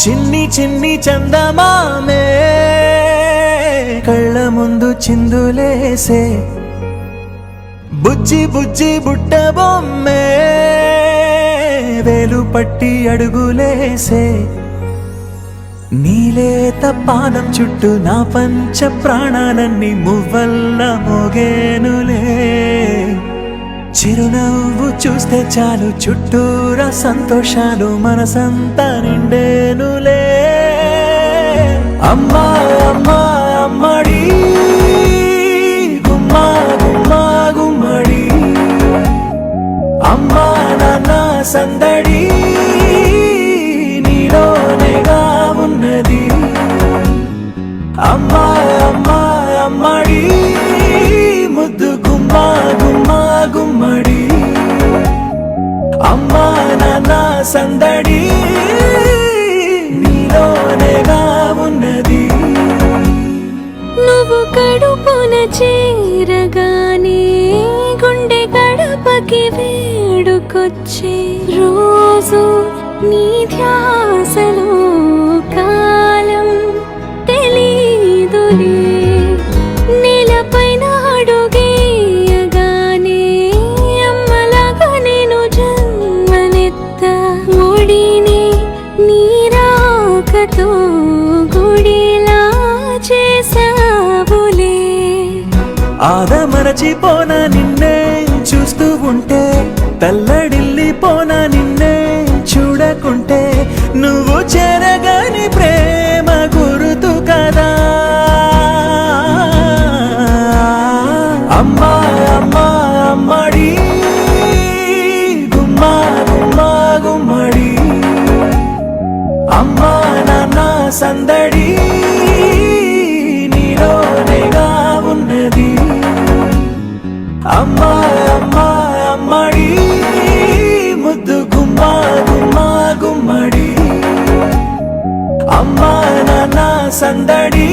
చిన్ని చిన్ని చందమామే కళ్ళ ముందు చిందులేసే బుజ్జి బుజ్జి బుట్ట బొమ్మే వేలు పట్టి అడుగులేసే నీలేత పానం చుట్టూ నా పంచ ప్రాణాలన్నీ మువ్వల్ల మోగేనులే చిరునవ్వు చూస్తే చాలు చుట్టూరా సంతోషాలు మనసంతా నిండేనులే అమ్మా అమ్మా అమ్మడి గుమ్మా గుమ్మా గుమ్మడి అమ్మా నాన్న సందడి నీలోనేగా ఉన్నది అమ్మా అమ్మా అమ్మడి ముద్దు గుమ్మా గుమ్మా గుమ్మడి అమ్మా నాన్న సందడి నీలోనేగా ఉన్నది నువ్వు కడుపున చేరగానే గుండె గడపకి వేడుకొచ్చే రోజు నీ ధ్యాసలో కాలం తెలీదులే నేలపైన అడుగేయగానే అమ్మలాగా నేను జన్మనెత్త ఒడిని నీరాకతో గుడిలా చేసావులే ఆదమరచిపోనా నిన్నే చూస్తూ ఉంటే తల్లడిల్లిపోనా నిన్నే చూడకుంటే నువ్వు చెరగని ప్రేమ గురుతు కదా అమ్మా అమ్మా అమ్మడి గుమ్మా గుమ్మా గుమ్మడి అమ్మా నాన్న సందడి నీలోనేగా ఉన్నది అమ్మా అమ్మా అమ్మడి ముద్దు గుమ్మా గుమ్మా గుమ్మడి అమ్మా నాన్న సందడి